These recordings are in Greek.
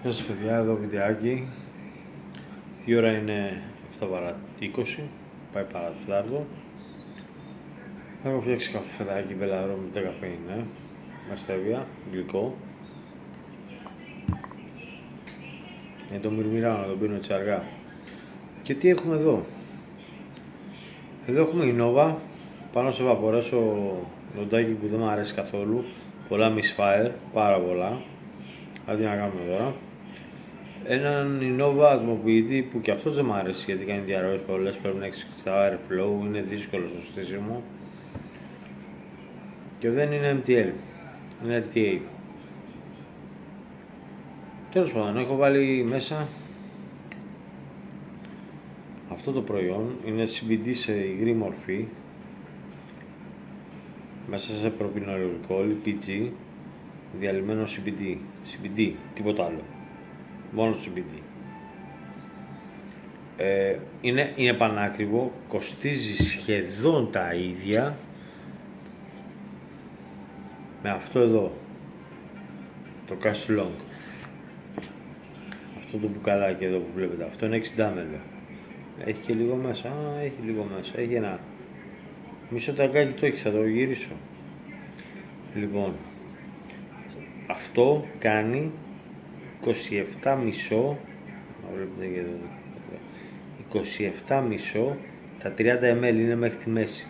Γεια σας παιδιά, εδώ βιντεάκι. Η ώρα είναι 7 παρά 20, πάει παρά το τέταρτο. Έχω φτιάξει καφεδάκι μπελαρό με 10 καφέινη, με στέβια, γλυκό. Το μυρμηράω να το πίνω έτσι αργά. Και τι έχουμε εδώ? Εδώ έχουμε Innova, πάνω σε βαπορέσο λοντάκι που δεν μου αρέσει καθόλου. Πολλά misfire, πάρα πολλά. Αντί να κάνουμε τώρα. Έναν Innova ατμοποιητή που και αυτός δεν μου αρέσει γιατί κάνει διαρροές πολλές, πρέπει να έχει στα airflow, είναι δύσκολο στο στήσιμο. Και δεν είναι MTL, είναι RTA. Τέλος πάντων, έχω βάλει μέσα αυτό το προϊόν, είναι CBD σε υγρή μορφή, μέσα σε προπινολγλυκόλ, PG, διαλυμένο CBD, τίποτα άλλο, μόνο CBD. Είναι πανάκριβο, κοστίζει σχεδόν τα ίδια με αυτό εδώ, το Cash Long. Αυτό το μπουκαλάκι εδώ που βλέπετε, αυτό είναι 60 ml. Έχει και λίγο μέσα, έχει λίγο μέσα, έχει ένα μισό ταγκάκι, το έχει, θα το γυρίσω. Λοιπόν, αυτό κάνει 27,5, βλέπετε και εδώ, 27,5, τα 30 ml είναι μέχρι τη μέση.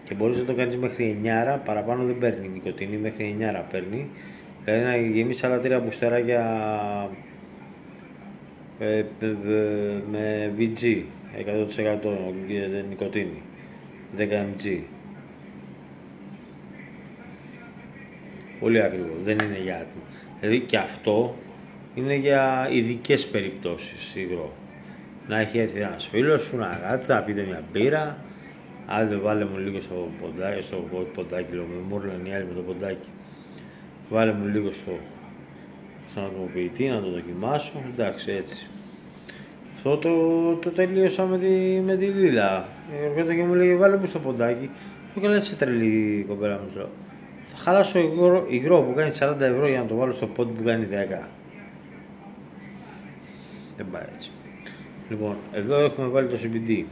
Και μπορείς να το κάνεις μέχρι 9, παραπάνω δεν παίρνει νοικοτήνη, μέχρι 9 παίρνει. Δηλαδή να γεμίσεις άλλα 3 μπουστέράκια με VG, 100% νοικοτήνη, 10 mg. Πολύ ακριβό, δεν είναι για άτομο. Δηλαδή και αυτό είναι για ειδικές περιπτώσεις υγρό. Να έχει έρθει ένας φίλος σου, να κάτσει, να πείτε μια μπύρα. Άντε βάλε μου λίγο στο ποντάκι, λέω, με μούρλαν οι άλλοι με το ποντάκι. Βάλε μου λίγο στον ατμοποιητή να το δοκιμάσω, εντάξει έτσι. Αυτό το τελείωσα με τη Λίλα. Έρχεται και μου λέει βάλε μου στο ποντάκι. Μου έκανε έτσι τρελή κοπέλα μου. Θα χαλάσω υγρό που κάνει 40 ευρώ για να το βάλω στο πόντι που κάνει 10. Δεν πάει έτσι. Λοιπόν, εδώ έχουμε βάλει το CBD.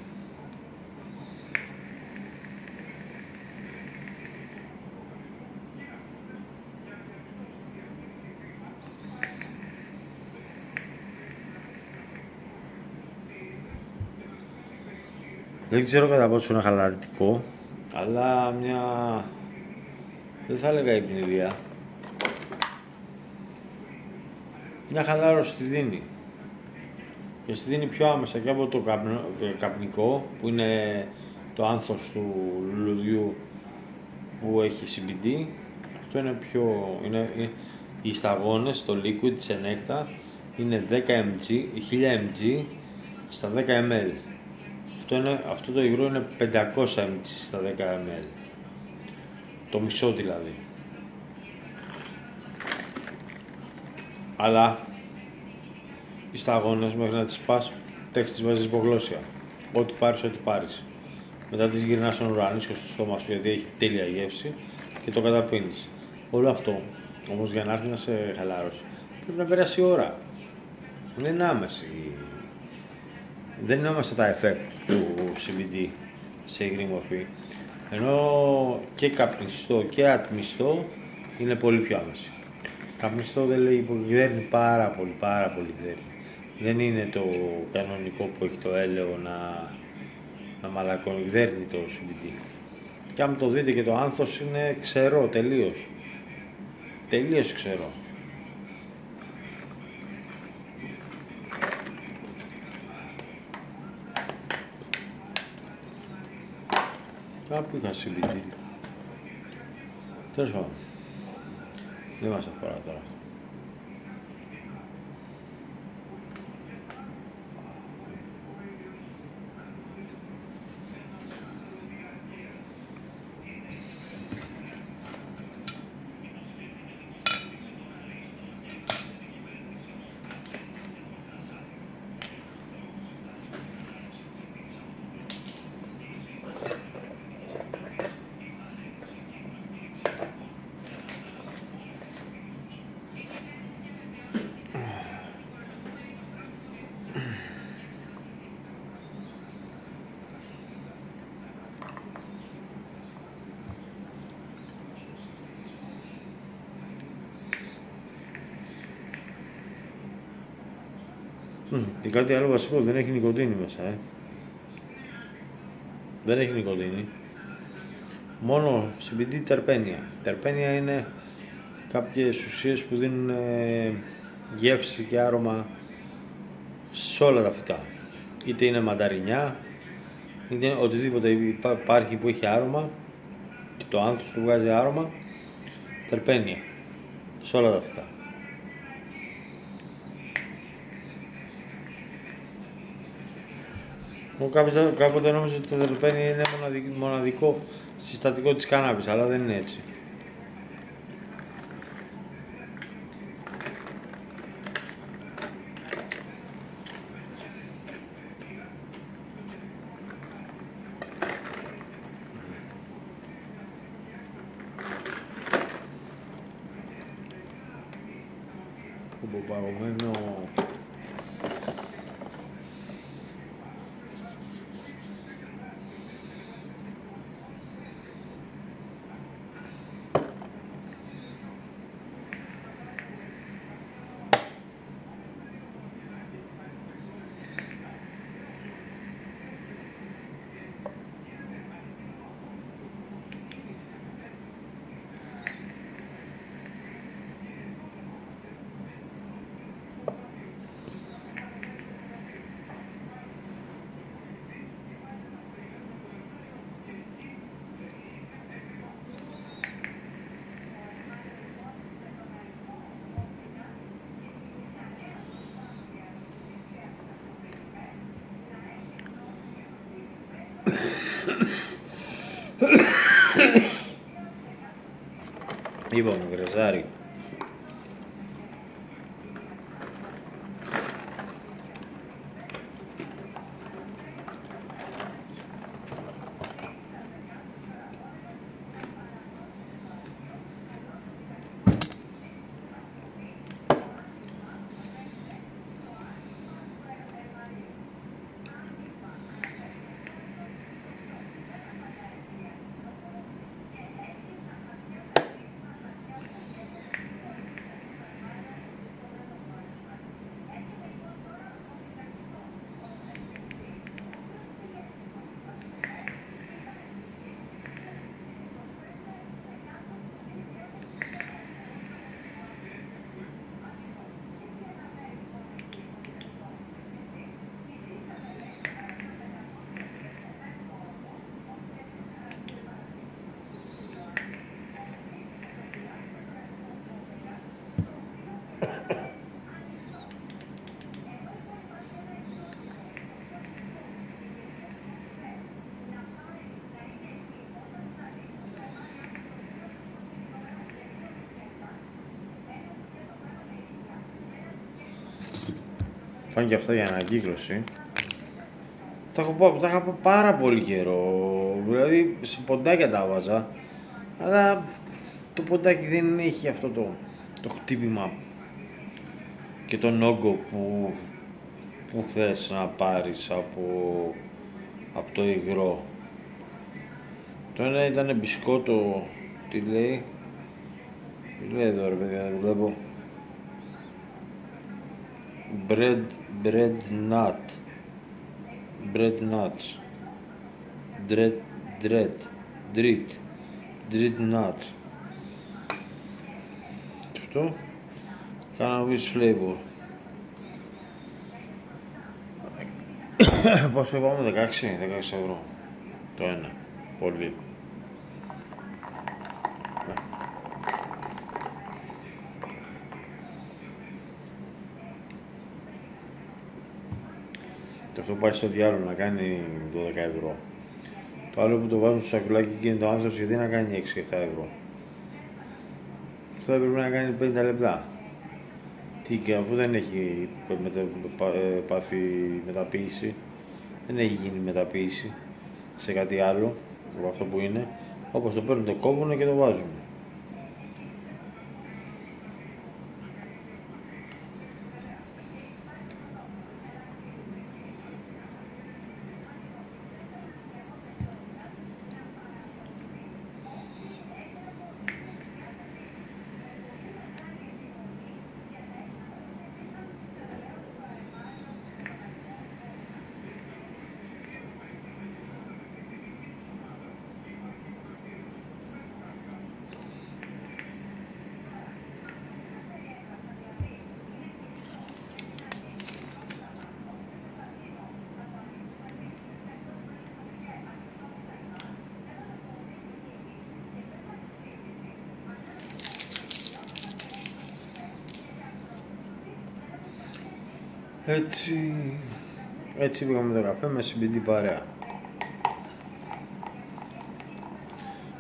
Δεν ξέρω κατά πόσο είναι χαλαρωτικό, αλλά δεν θα έλεγα υπνηλία. Μια χαλάρωση τη δίνει. Και στη δίνει πιο άμεσα και από το καπνικό, που είναι το άνθος του λουλουδιού που έχει CBD. Αυτό είναι πιο... οι σταγόνες, το liquid σε νύχτα, είναι 10 mg, 1000 mg στα 10 ml. Αυτό το υγρό είναι 500 mg στα 10 ml. Το μισό δηλαδή. Αλλά οι σταγόνες μέχρι να τις πας, τις βάζεις υπογλώσσια. Ό,τι πάρεις. Μετά τις γυρνάς στον ουρανίσκο στο στόμα σου γιατί έχει τέλεια γεύση και το καταπίνεις. Όλο αυτό όμως για να έρθει να σε χαλάρωση πρέπει να περάσει ώρα. Δεν είναι άμεση. Δεν είναι άμεσα τα effect του CBD σε υγρή μορφή. Ενώ και καπνιστό και ατμιστό είναι πολύ πιο άμεση. Καπνιστό δεν λέει που γδέρνει πάρα πολύ γδέρνει. Δεν είναι το κανονικό που έχει το έλαιο να μαλακώνει, γδέρνει το CBD. Και αν το δείτε και το άνθος είναι ξερό τελείως. Τελείως ξερό. Κάπου είχα CBD. Τέλος πάντων. Δεν μας αφορά τώρα. Και κάτι άλλο βασικό, δεν έχει νοικοτήνη μέσα, Δεν έχει νοικοτήνη. Μόνο CBD τερπένια. Τερπένια είναι κάποιες ουσίες που δίνουν γεύση και άρωμα σε όλα τα φυτά. Είτε είναι μανταρινιά, είτε οτιδήποτε υπάρχει που έχει άρωμα και το άνθος του βγάζει άρωμα, τερπένια σε όλα τα φυτά. Κάποτε νόμιζα ότι το τερπένια είναι μοναδικό συστατικό της κάναβης, αλλά δεν είναι έτσι. Κουμποπαγωμένο. Είπαμε γραζάρι. Πάνε και αυτά για ανακύκλωση. Τα είχα πω πάρα πολύ καιρό. Δηλαδή σε ποντάκια τα βάζα. Αλλά το ποντάκι δεν έχει αυτό το χτύπημα και τον όγκο που θες να πάρεις από το υγρό. Το ένα ήταν μπισκότο, τι λέει εδώ ρε παιδιά, δεν βλέπω. Bread nuts. Dread nuts. Και αυτό, cannabis flavor. Πόσο είπαμε, 16 ευρώ το ένα, πολύ. Και αυτό πάει στο διάλογο να κάνει 12 ευρώ. Το άλλο που το βάζουν στο σακουλάκι και είναι το άνθος, γιατί να κάνει 6-7 ευρώ. Αυτό έπρεπε να κάνει 50 λεπτά. Τι, και αφού δεν έχει πάθει μεταποίηση, δεν έχει γίνει μεταποίηση σε κάτι άλλο από αυτό που είναι, όπως το παίρνουν, το κόβουν και το βάζουν. Έτσι πήγαμε το καφέ με CBD παρέα.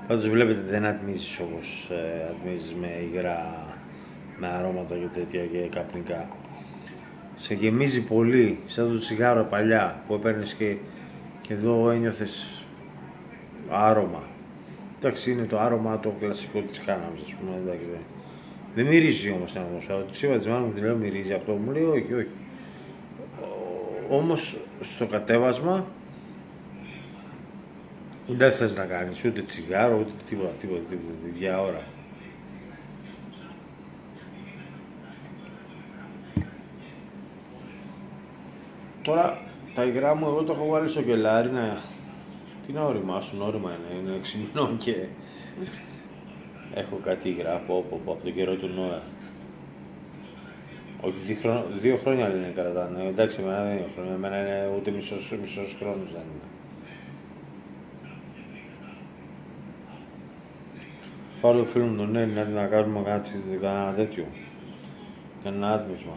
Πάντως βλέπετε δεν ατμίζεις όπως ατμίζεις με υγρά, με αρώματα και τέτοια και καπνικά. Σε γεμίζει πολύ, σαν το τσιγάρο παλιά που έπαιρνες και εδώ ένιωθες άρωμα. Εντάξει, είναι το άρωμα το κλασικό της κάναμης, ας πούμε, εντάξει. Δεν μυρίζει όμως την ατμόσφαιρα. Της είπα της μάνας μου, τη λέω μυρίζει αυτό, μου λέει όχι, όχι. Όμως στο κατέβασμα δεν θες να κάνεις ούτε τσιγάρο, ούτε τίποτα, για ώρα. Τώρα τα υγρά μου εγώ το έχω βάλει στο κελάρι να... Τι να οριμάσουν, όρημα είναι 6 μηνών και έχω κάτι υγρά από τον καιρό του Νόα. Όχι, 2 χρόνια λένε κρατάνε. Εντάξει, εμένα δεν είναι χρόνια, εμένα είναι ούτε μισός χρόνος δεν είναι. Πάρω το φίλο μου τον Έλλη να κάνουμε κανένα τέτοιο. Κανένα άτμισμα.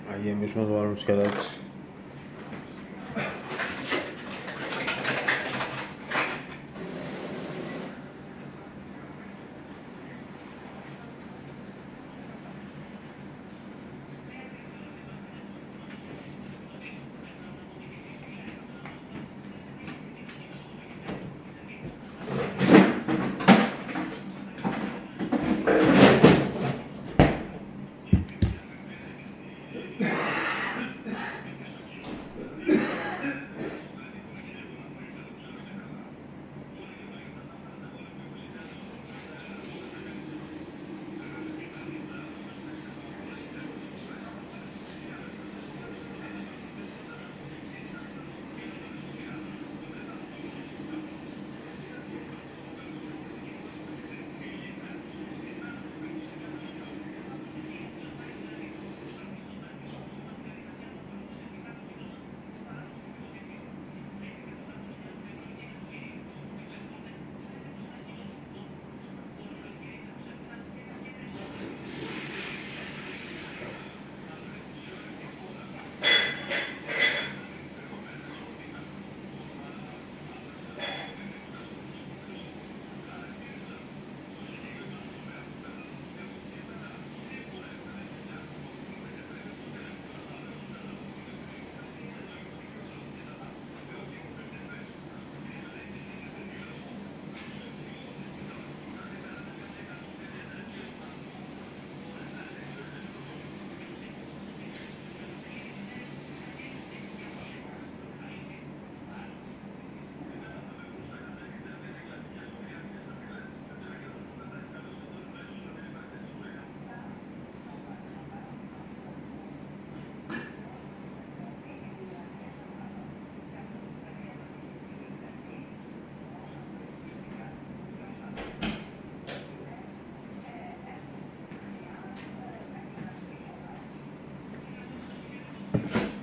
Να γεμίσουμε να το βάλουμε στην κατάρτιση.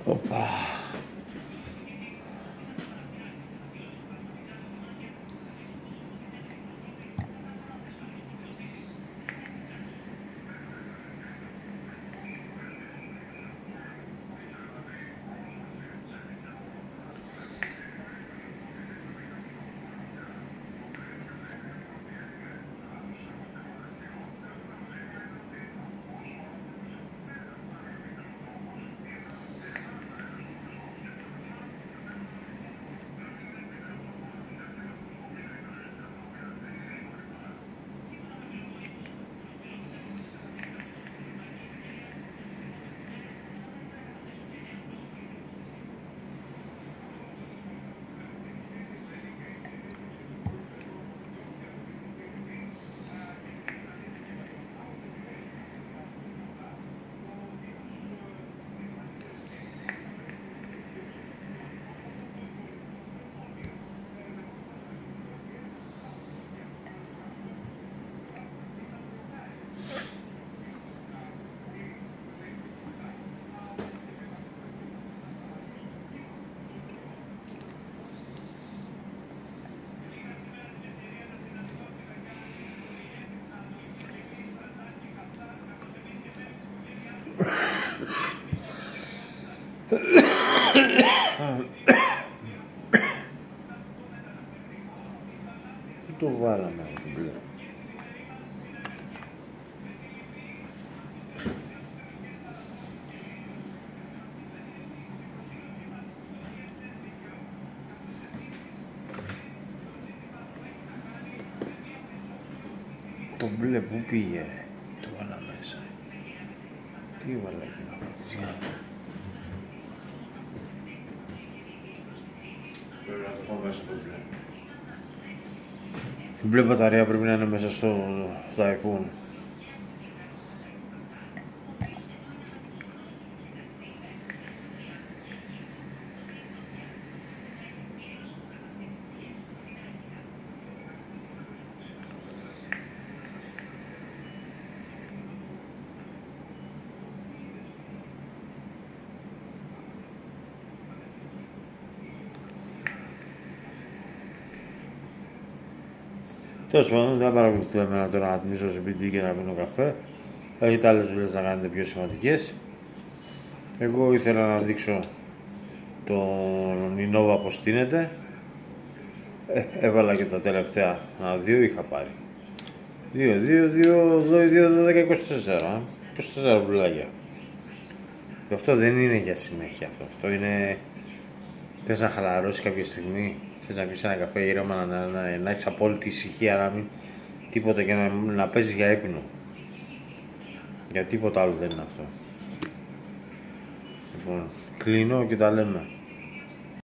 Οπα. Πού το βάλαμε αυτό το μπλε? Το μπλε που πήγε? Το βάλα μέσα. Τι βάλα εκεί να βρω? Πρέπει να το πω μέσα το μπλε. Η μπλε μπαταρία πρέπει να είναι μέσα στο iPhone. Τέλος πάντων, δεν παρακολουθείτε εμένα τώρα να τιμήσω σε σπίτι και να πίνω καφέ. Έχετε άλλες δουλειές να κάνετε πιο σημαντικές. Εγώ ήθελα να δείξω τον Innova πως στείνεται. Έβαλα και τα τελευταία. Δύο είχα πάρει. 2, 12, 24. 24 μπουλάκια. Και αυτό δεν είναι για συνέχεια αυτό. Αυτό είναι... Θες να χαλαρώσεις κάποια στιγμή. Θες να πεις ένα καφέ ήρεμα, να έχεις απόλυτη ησυχία, να μην τίποτα και να παίζεις για ύπνο. Για τίποτα άλλο δεν είναι αυτό. Λοιπόν, κλείνω και τα λέμε.